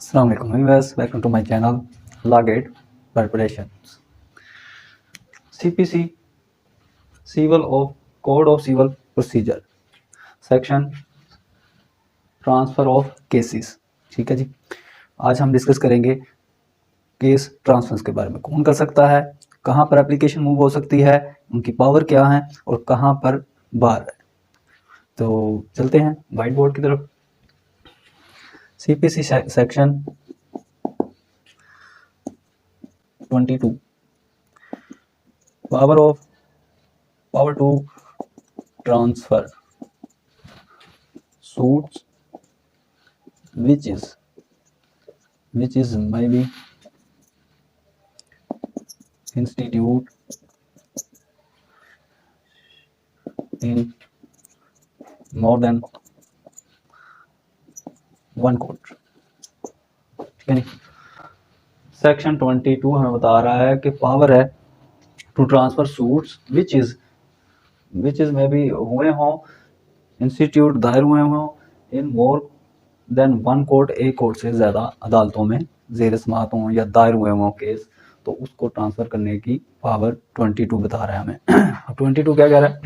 Assalamu alaikum viewers, welcome to my channel Law Gate Preparations. CPC Civil of Code of Civil Procedure section transfer of cases. ठीक है जी, आज हम discuss करेंगे case transfer के बारे में। कौन कर सकता है, कहाँ पर एप्लीकेशन मूव हो सकती है, उनकी पावर क्या है और कहाँ पर बार है। तो चलते हैं व्हाइट बोर्ड की तरफ। CPC section 22 power to transfer suits which is maybe institute in more than one court। ठीक है नहीं, सेक्शन 22 हमें बता रहा है कि पावर है to transfer suits which is में भी हुए हों, इंस्टीट्यूट दायर हुए हों in more than one court, एक कोर्ट से ज़्यादा अदालतों में ज़ेर समाअत हों या दायर हुए हों केस, तो उसको ट्रांसफ़र करने की पावर 22 बता रहा है हमें। 22 क्या कह रहा है,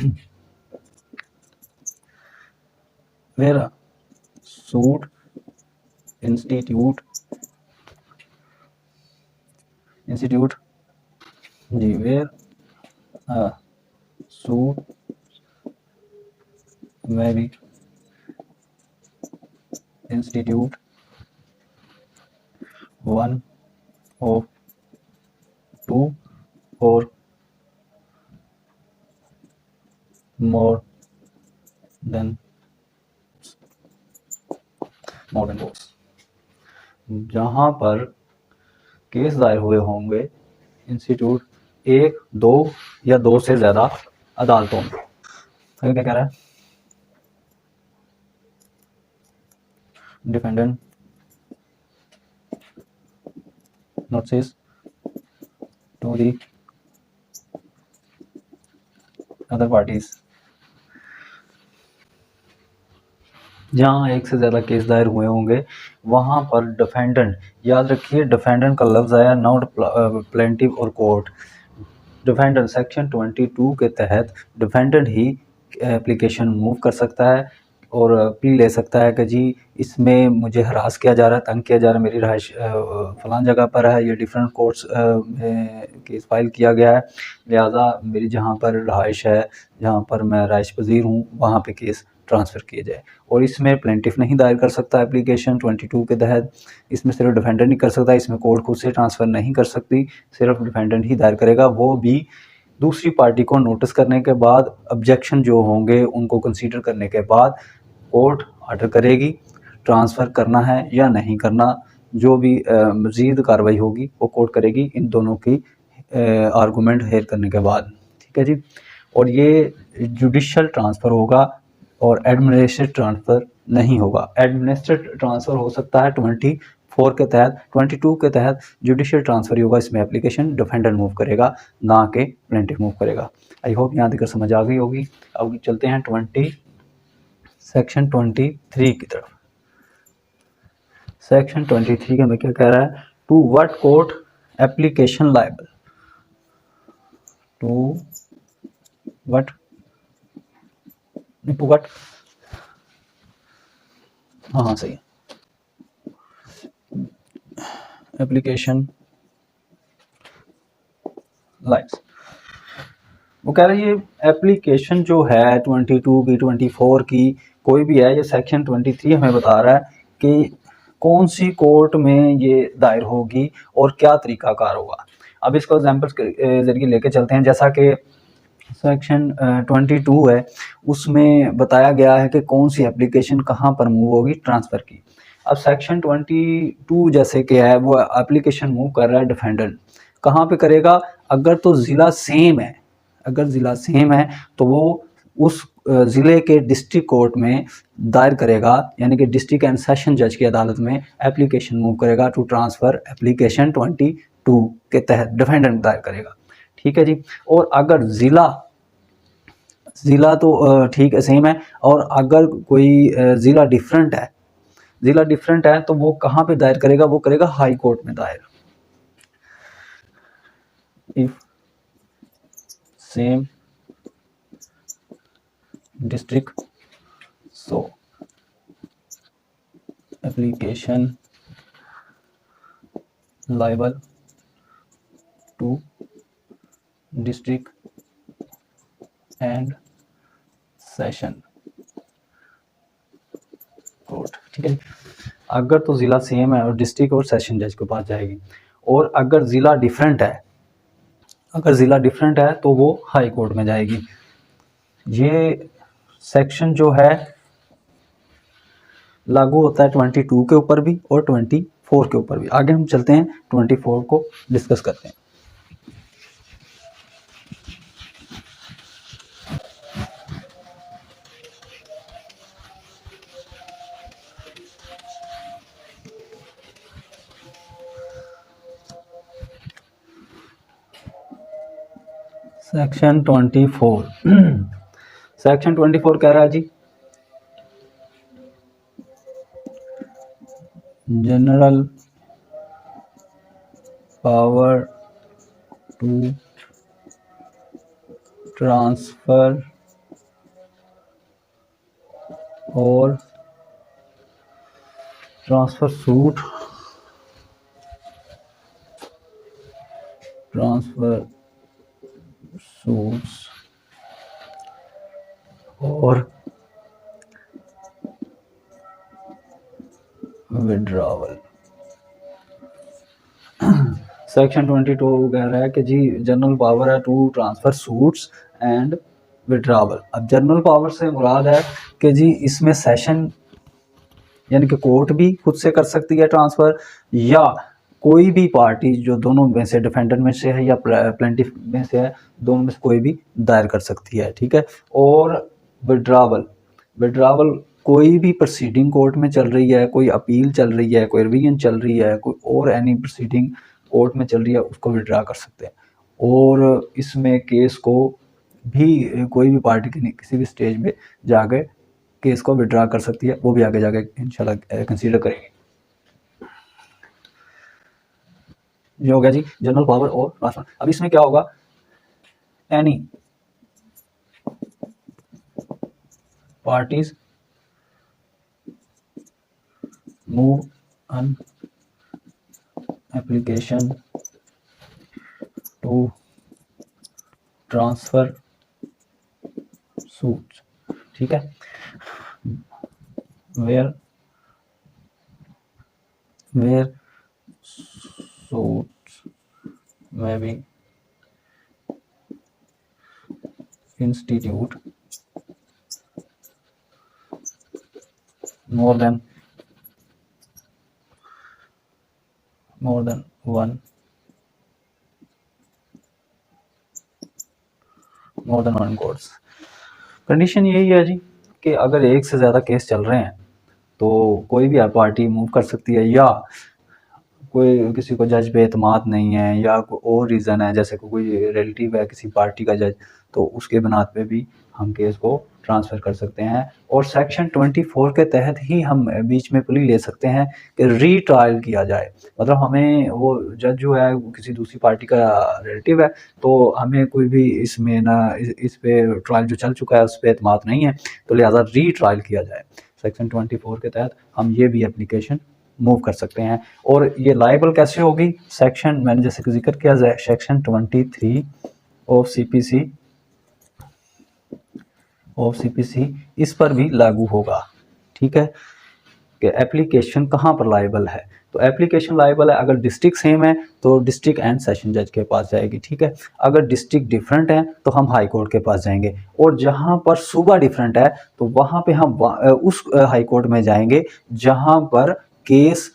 वेयर सूट इंस्टीट्यूट जी, वेयर सूट में भी इंस्टीट्यूट वन ऑफ टू और मोर देन कोर्स, जहाँ पर केस दायर हुए होंगे इंस्टीट्यूट एक, दो या दो से ज़्यादा अदालतों में। तो क्या कह रहा है, defendant notice to the other parties, जहाँ एक से ज़्यादा केस दायर हुए होंगे वहाँ पर डिफेंडेंट, याद रखिए डिफेंडेंट का लफ्ज़ आया, नॉट प्लेंटिव और कोर्ट। डिफेंडेंट सेक्शन 22 के तहत डिफेंडेंट ही एप्लीकेशन मूव कर सकता है और प्ली ले सकता है कि जी इसमें मुझे हरास किया जा रहा है, तंग किया जा रहा है, मेरी रहाइश फ़लाँ जगह पर है, ये डिफरेंट कोर्ट्स केस फाइल किया गया है, लिहाजा मेरी जहाँ पर रहाइश है, जहाँ पर मैं रहाइश पजीर हूँ, वहाँ पे केस ट्रांसफ़र किए जाए। और इसमें प्लेंटिफ नहीं दायर कर सकता एप्लीकेशन 22 के तहत, इसमें सिर्फ डिफेंडेंट ही कर सकता है, इसमें कोर्ट खुद से ट्रांसफ़र नहीं कर सकती, सिर्फ डिफेंडेंट ही दायर करेगा, वो भी दूसरी पार्टी को नोटिस करने के बाद, ऑब्जेक्शन जो होंगे उनको कंसीडर करने के बाद कोर्ट ऑर्डर करेगी ट्रांसफ़र करना है या नहीं करना, जो भी मज़ीद कार्रवाई होगी वो कोर्ट करेगी इन दोनों की आर्गूमेंट हेयर करने के बाद। ठीक है जी, और ये जुडिशल ट्रांसफ़र होगा और एडमिनिस्ट्रेटिव ट्रांसफ़र नहीं होगा। एडमिनिस्ट्रेटिव ट्रांसफ़र हो सकता है 24 के तहत, 22 के तहत जुडिशियल ट्रांसफ़र ही होगा, इसमें एप्लीकेशन डिफेंडेंट मूव करेगा ना कि प्लेंटिफ मूव करेगा। आई होप यहाँ तक समझ आ गई होगी। अब चलते हैं सेक्शन 23 की तरफ। सेक्शन 23 का में क्या कह रहा है, to what court application liable, to what हाँ सही है, एप्लीकेशन लाइब्स। वो कह रही है एप्लीकेशन जो है 22 की, 24 की, कोई भी है, ये सेक्शन 23 हमें बता रहा है कि कौन सी कोर्ट में ये दायर होगी और क्या तरीकाकार होगा। अब इसको एग्जाम्पल्स के जरिए लेके चलते हैं। जैसा कि सेक्शन 22 है, उसमें बताया गया है कि कौन सी एप्लीकेशन कहाँ पर मूव होगी ट्रांसफ़र की। अब सेक्शन 22 जैसे कि है, वो एप्लीकेशन मूव कर रहा है डिफेंडेंट, कहाँ पे करेगा, अगर तो ज़िला सेम है, अगर ज़िला सेम है तो वो उस ज़िले के डिस्ट्रिक्ट कोर्ट में दायर करेगा, यानी कि डिस्ट्रिक्ट एंड सेशन जज की अदालत में एप्लीकेशन मूव करेगा टू ट्रांसफ़र एप्लीकेशन 22 के तहत डिफेंडेंट दायर करेगा। ठीक है जी, और अगर ज़िला तो ठीक है सेम है, और अगर कोई ज़िला डिफरेंट है ज़िला डिफरेंट है तो वो कहाँ पे दायर करेगा, वो करेगा हाई कोर्ट में दायर। If same district so application liable to district and session court. ठीक है, अगर तो ज़िला सेम है और डिस्ट्रिक्ट और सेशन जज के पास जाएगी, और अगर ज़िला डिफरेंट है, अगर ज़िला डिफरेंट है तो वो हाई कोर्ट में जाएगी। ये सेक्शन जो है लागू होता है 22 के ऊपर भी और 24 के ऊपर भी। आगे हम चलते हैं 24 को डिस्कस करते हैं। सेक्शन 24 सेक्शन 24 कह रहा है जी, जनरल पावर टू ट्रांसफर और ट्रांसफर सूट, ट्रांसफर सूट्स और विड्रॉवल। सेक्शन 22 कह रहा है कि जी जनरल पावर है to transfer suits and withdrawal. अब जनरल पावर से मुराद है कि जी इसमें सेशन यानी कि कोर्ट भी खुद से कर सकती है ट्रांसफ़र, या कोई भी पार्टी जो दोनों में से डिफेंडेंट में से है या प्लेंटिफ में से है, दोनों में से कोई भी दायर कर सकती है। ठीक है, और विड्रॉवल, विड्रॉवल कोई भी प्रोसीडिंग कोर्ट में चल रही है, कोई अपील चल रही है, कोई रिवीजन चल रही है, कोई और एनी प्रोसीडिंग कोर्ट में चल रही है, उसको विड्रा कर सकते हैं। और इसमें केस को भी कोई भी पार्टी किसी भी स्टेज में जाकर केस को विड्रा कर सकती है, वो भी आगे जाके इंशाल्लाह कंसीडर करेंगे। ये हो गया जी जनरल पावर और ट्रांसफर। अब इसमें क्या होगा, any parties move an application to transfer suits। ठीक है, where suits may be institute more than one courts. Condition यही है जी कि अगर एक से ज़्यादा केस चल रहे हैं तो कोई भी पार्टी मूव कर सकती है, या कोई किसी को जज पे एतमाद नहीं है या कोई और रीज़न है, जैसे कोई रिलेटिव है किसी पार्टी का जज, तो उसके बुनियाद पे भी हम केस को ट्रांसफ़र कर सकते हैं। और सेक्शन 24 के तहत ही हम बीच में प्ली ले सकते हैं कि री ट्रायल किया जाए। मतलब हमें वो जज जो है किसी दूसरी पार्टी का रिलेटिव है, तो हमें कोई भी इसमें ना इस पे ट्रायल जो चल चुका है उस पर एतमाद नहीं है, तो लिहाजा री ट्रायल किया जाए। सेक्शन 24 के तहत हम ये भी एप्लीकेशन मूव कर सकते हैं। और ये लाइबल कैसे होगी, सेक्शन मैंने जैसे कि जिक्र किया जाए सेक्शन 23 ऑफ सीपीसी इस पर भी लागू होगा। ठीक है, कि एप्लीकेशन कहाँ पर लाइबल है, तो एप्लीकेशन लाइबल है अगर डिस्ट्रिक्ट सेम है तो डिस्ट्रिक्ट एंड सेशन जज के पास जाएगी। ठीक है, अगर डिस्ट्रिक्ट डिफरेंट है तो हम हाई कोर्ट के पास जाएंगे, और जहाँ पर सूबा डिफरेंट है तो वहाँ पे हम उस हाई कोर्ट में जाएंगे जहाँ पर केस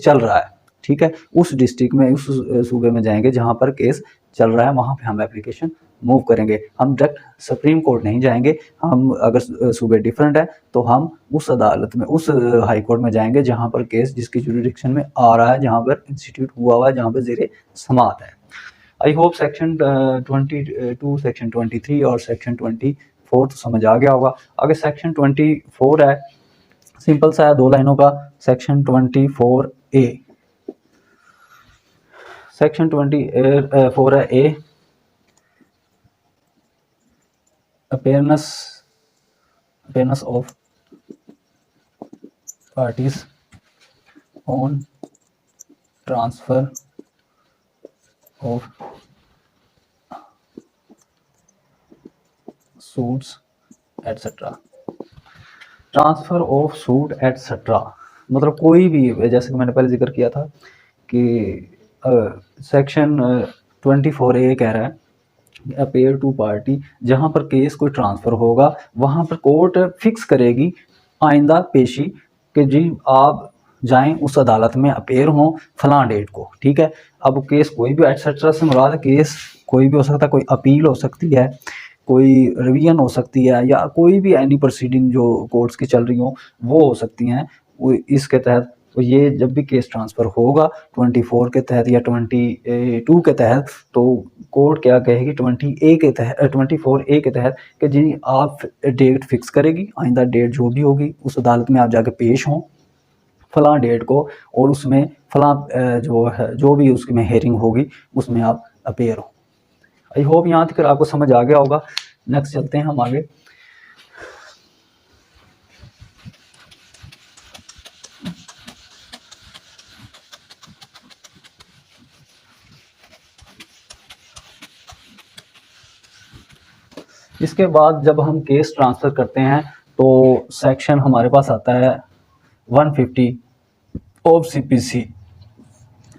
चल रहा है। ठीक है, उस डिस्ट्रिक्ट में उस सूबे में जाएंगे जहाँ पर केस चल रहा है, वहाँ पे हम एप्लीकेशन मूव करेंगे। हम डायरेक्ट सुप्रीम कोर्ट नहीं जाएंगे, हम अगर सूबे डिफरेंट है तो हम उस अदालत में उस हाई कोर्ट में जाएंगे जहाँ पर केस जिसकी जुरिडिक्शन में आ रहा है, जहाँ पर इंस्टीट्यूट हुआ हुआ है, जहाँ पर ज़ेरे समाअत है। आई होप सेक्शन 22, सेक्शन 23 और सेक्शन 24 तो समझ आ गया होगा। आगे सेक्शन 24 है, सिंपल सा है, 2 लाइनों का। सेक्शन 24A, सेक्शन 24 है ए, appearance of parties on transfer of suits etcetera. Transfer of suit etcetera मतलब कोई भी, जैसे कि मैंने पहले जिक्र किया था कि सेक्शन 24A कह रहा है अपेयर टू पार्टी, जहाँ पर केस कोई ट्रांसफ़र होगा वहाँ पर कोर्ट फिक्स करेगी आइंदा पेशी कि जी आप जाएं उस अदालत में अपेयर हों फलां डेट को, ठीक है। अब केस कोई भी एटसेट्रा से मुराद केस कोई भी हो सकता है, कोई अपील हो सकती है, कोई रिवीजन हो सकती है, या कोई भी एनी प्रोसीडिंग जो कोर्ट्स की चल रही हो वो हो सकती हैं। वो इसके तहत तो ये जब भी केस ट्रांसफ़र होगा 24 के तहत या 22 के तहत, तो कोर्ट क्या कहेगी 24A के तहत कि जी आप डेट फिक्स करेगी, आइंदा डेट जो भी होगी उस अदालत में आप जाके पेश हों फलां डेट को, और उसमें फलां जो है जो भी उसमें हेयरिंग होगी उसमें आप अपेयर हो। आई होप यहाँ तक आपको समझ आ गया होगा। नेक्स्ट चलते हैं हम आगे। इसके बाद जब हम केस ट्रांसफ़र करते हैं तो सेक्शन हमारे पास आता है 150 of CPC,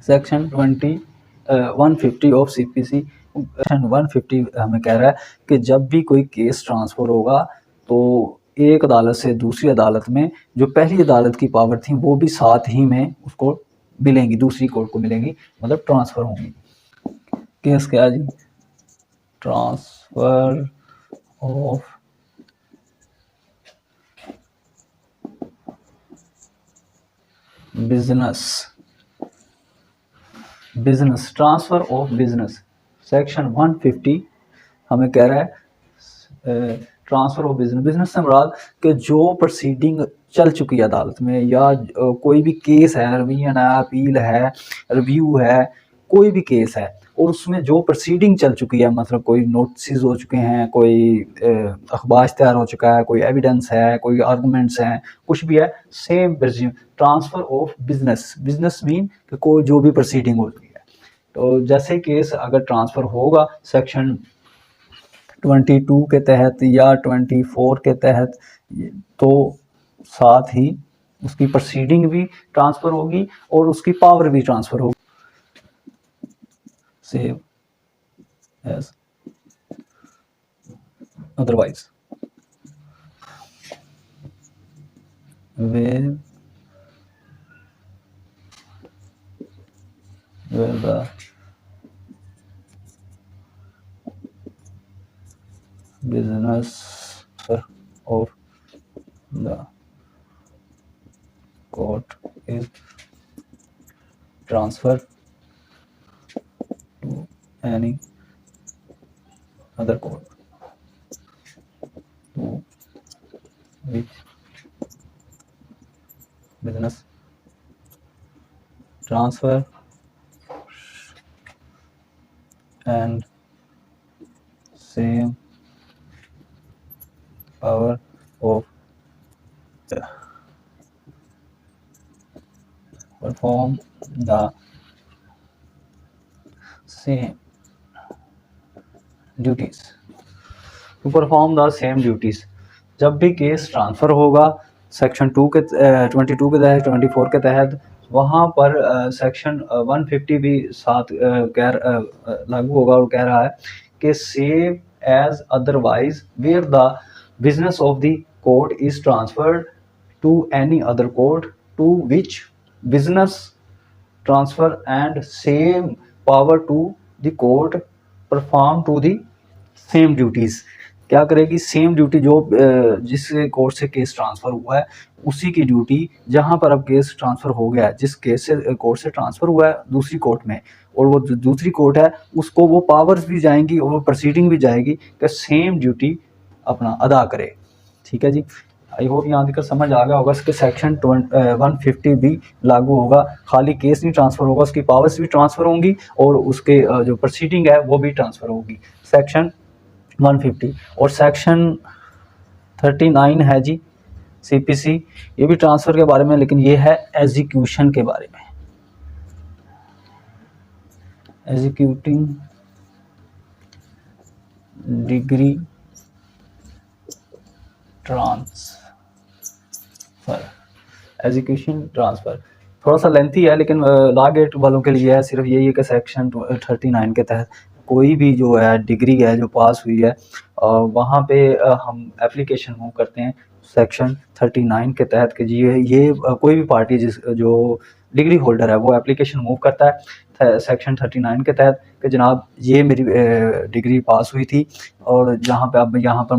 section 150 of CPC। Section 150 हमें कह रहा है कि जब भी कोई केस ट्रांसफ़र होगा तो एक अदालत से दूसरी अदालत में जो पहली अदालत की पावर थी वो भी साथ ही में उसको मिलेंगी, दूसरी कोर्ट को मिलेंगी, मतलब ट्रांसफ़र होंगी। केस क्या है जी, transfer of business transfer of business. Section 150 हमें कह रहा है ट्रांसफ़र ऑफ बिजनेस से मुराद कि जो प्रोसीडिंग चल चुकी है अदालत में, या कोई भी केस है, रिवीजन है, अपील है, रिव्यू है, कोई भी केस है और उसमें जो प्रोसीडिंग चल चुकी है, मतलब कोई नोटिस हो चुके हैं, कोई अखबार तैयार हो चुका है, कोई एविडेंस है, कोई आर्गूमेंट्स हैं, कुछ भी है, same transfer of business mean कि कोई जो भी प्रोसीडिंग हो चुकी है। तो जैसे केस अगर ट्रांसफ़र होगा सेक्शन 22 के तहत या 24 के तहत, तो साथ ही उसकी प्रोसीडिंग भी ट्रांसफ़र होगी और उसकी पावर भी ट्रांसफ़र होगी। Save as otherwise where the business of the court is transferred to any other court to which business transfer and same power of perform the same duties to perform the same duties। जब भी case transfer होगा section 22 के तहत 24 के तहत, वहाँ पर section 150 भी साथ लागू होगा और कह रहा है कि same as otherwise where the business of the court is transferred to any other court to which business transfer and same power to the court perform to the same duties. क्या करेगी, सेम ड्यूटी जो जिस court से case transfer हुआ है उसी की duty, जहाँ पर अब केस ट्रांसफ़र हो गया है, जिस केस से कोर्ट से ट्रांसफ़र हुआ है दूसरी कोर्ट में, और वो जो दूसरी कोर्ट है उसको वो पावर्स भी जाएंगी और वो प्रोसीडिंग भी जाएगी कि सेम ड्यूटी अपना अदा करे। ठीक है जी, आई होप यहाँ तक समझ आ गया होगा। इसके सेक्शन 150 भी लागू होगा, खाली केस नहीं ट्रांसफ़र होगा, उसकी पावर्स भी ट्रांसफ़र होंगी और उसके जो प्रोसीडिंग है वो भी ट्रांसफ़र होगी। सेक्शन 150 और सेक्शन 39 है जी सीपीसी, ये भी ट्रांसफ़र के बारे में, लेकिन ये है एग्जीक्यूशन के बारे में। Executing degree transfer, execution transfer थोड़ा सा लेंथी है, लेकिन लॉ गेट वालों के लिए है सिर्फ यही है कि सेक्शन 39 के तहत कोई भी जो है डिग्री है जो पास हुई है वहाँ पे हम एप्लीकेशन मूव करते हैं सेक्शन 39 के तहत कि जी ये कोई भी पार्टी जिस जो डिग्री होल्डर है वो एप्लीकेशन मूव करता है सेक्शन 39 के तहत कि जनाब ये मेरी डिग्री पास हुई थी और जहाँ पे अब यहाँ पर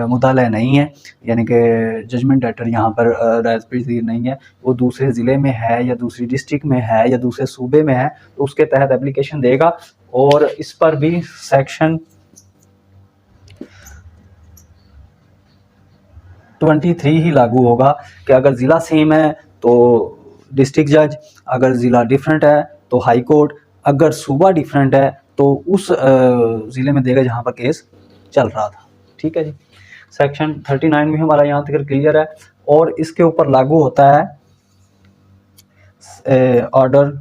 मुद्दालय नहीं है, यानी कि जजमेंट डेटर यहाँ पर राजपीर नहीं है, वो दूसरे ज़िले में है या दूसरी डिस्ट्रिक्ट में है या दूसरे सूबे में है, तो उसके तहत एप्लीकेशन देगा। और इस पर भी सेक्शन 23 ही लागू होगा कि अगर ज़िला सेम है तो डिस्ट्रिक्ट जज, अगर ज़िला डिफरेंट है तो हाई कोर्ट, अगर सूबा डिफरेंट है तो उस ज़िले में देगा जहाँ पर केस चल रहा था। ठीक है जी, सेक्शन 39 में हमारा यहाँ तक क्लियर है। और इसके ऊपर लागू होता है ऑर्डर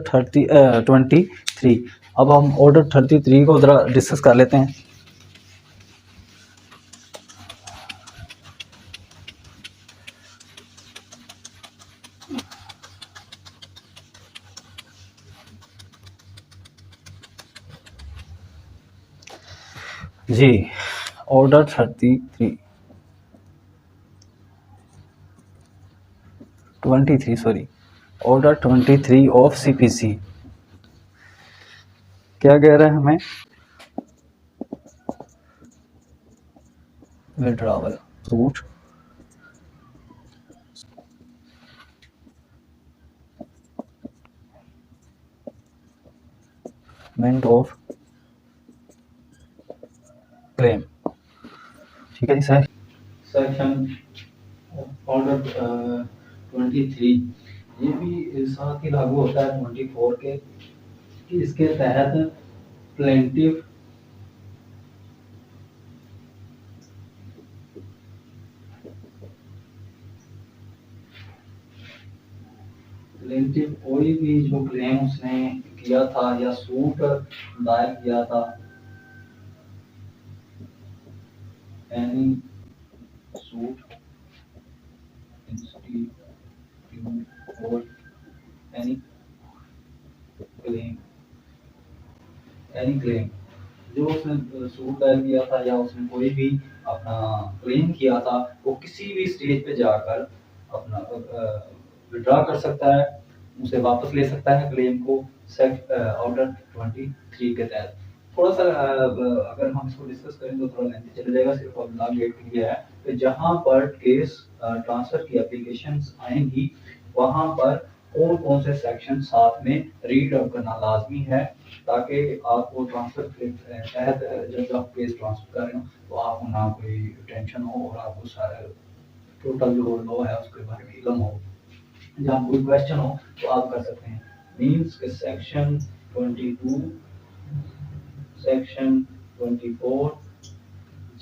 23। अब हम ऑर्डर 33 को ज़रा डिस्कस कर लेते हैं। जी, ऑर्डर 23 ऑफ सीपीसी क्या कह रहा है हमें? Withdrawal suit meant of claim. ठीक है जी सर। सेक्शन ऑर्डर 23 ये भी साथ ही लागू होता है 24 के, इसके तहत प्लेंटिफ कोई भी जो क्लेम उसने किया था या सूट दायर किया था, एनी सूट इंस्टीट्यूट और एनी क्लेम जो उसने सूट दायर किया था या उसने कोई भी अपना क्लेम किया था, वो किसी भी स्टेज पे जाकर अपना विड्रॉ कर सकता है, उसे वापस ले सकता है क्लेम को ऑर्डर 23 के तहत। थोड़ा सा अगर हम इसको डिस्कस करें तो थोड़ा लेंथी चला जाएगा, सिर्फ अब लॉ गेट के लिए है कि जहाँ पर केस ट्रांसफर की एप्लीकेशंस आएंगी वहाँ पर कौन कौन से सेक्शन साथ में रीड आउट करना लाजमी है, ताकि आपको ट्रांसफर के तहत जब आप केस ट्रांसफर कर रहे हो तो आपको ना कोई टेंशन हो और आपको सारा टोटल जो लॉ है उसके बारे में इल्म हो, जहाँ कोई क्वेश्चन हो तो आप कर सकते हैं। मीन्स के सेक्शन 22 सेक्शन 24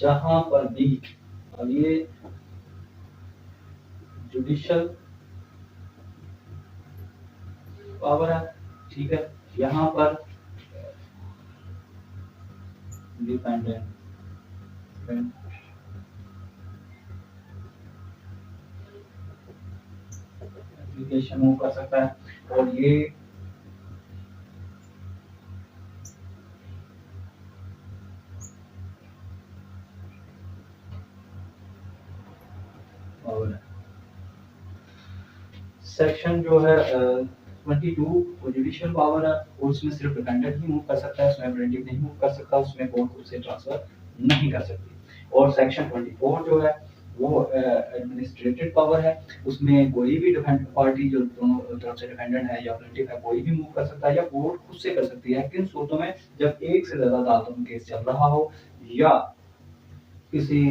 जहाँ पर भी, अब ये जुडिशियल पावर है, ठीक है, यहाँ पर डिपेंडेंट एप्लीकेशन मूव कर सकता है। और ये सेक्शन जो है 22 वो जुडिशियल पावर है और उसमें सिर्फ डिपेंडेंट ही मूव कर सकता है, उसमें प्लेंटिफ नहीं मूव कर सकता, उसमें कोर्ट उससे ट्रांसफर नहीं कर सकती। और सेक्शन 24 जो है वो एडमिनिस्ट्रेटिव पावर है, उसमें कोई भी डिफेंड पार्टी जो दोनों तरफ से डिफेंडेंट है या प्लेंटिफ है कोई भी मूव कर सकता है या कोर्ट खुद से कर सकती है किन सूरतों में, जब एक से ज़्यादा अदालतों में केस चल रहा हो या किसी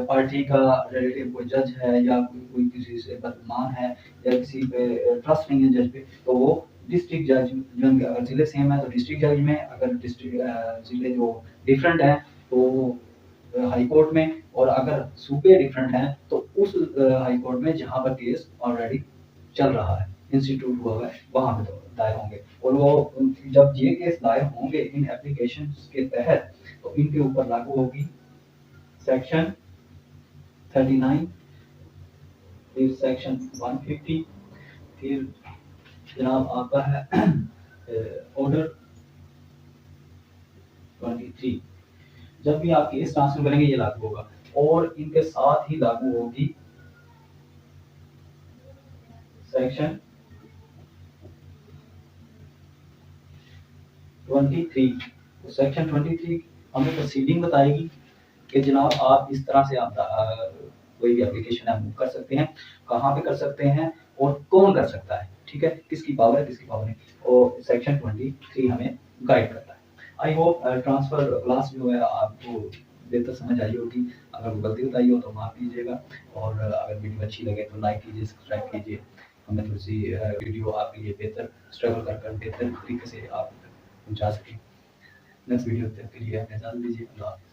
पार्टी का रिलेटिव कोई जज है या कोई किसी से बदगुमान है या किसी पे ट्रस्ट नहीं है जज पे, तो वो डिस्ट्रिक्ट जज जो अगर ज़िले सेम है तो डिस्ट्रिक्ट जज में, अगर डिस्ट्रिक्ट ज़िले जो डिफरेंट हैं तो हाई कोर्ट में, और अगर सूबे डिफरेंट हैं तो उस हाई कोर्ट में जहाँ पर केस ऑलरेडी चल रहा है, इंस्टीट्यूट हुआ है, वहाँ पे तो दायर होंगे। और वो जब ये केस दायर होंगे इन एप्लीकेशन के तहत, तो इनके ऊपर लागू होगी सेक्शन 39, फिर सेक्शन 150, फिर जनाब आता है ऑर्डर 23। जब भी आप केस ट्रांसफर करेंगे ये लागू होगा, और इनके साथ ही लागू होगी सेक्शन 23। तो सेक्शन 23 हमें प्रोसीडिंग बताएगी कि जनाब आप इस तरह से आप कोई भी एप्लीकेशन आप मूव कर सकते हैं, कहाँ पे कर सकते हैं और कौन कर सकता है, ठीक है, किसकी पावर है किसकी पावर नहीं, और सेक्शन 23 हमें गाइड करता है। आई होप ट्रांसफर क्लास जो है आपको बेहतर समझ आई होगी। अगर गलती बताई हो तो माफ कीजिएगा, और अगर वीडियो अच्छी लगे तो लाइक कीजिए, सब्सक्राइब कीजिए। हमें थोड़ी सी वीडियो आपके लिए बेहतर स्ट्रगल कर बेहतर तरीके से आप पहुँचा सकें। नेक्स्ट वीडियो तक के लिए अपने इजाज़त दीजिए। अल्लाह हाफ़िज़।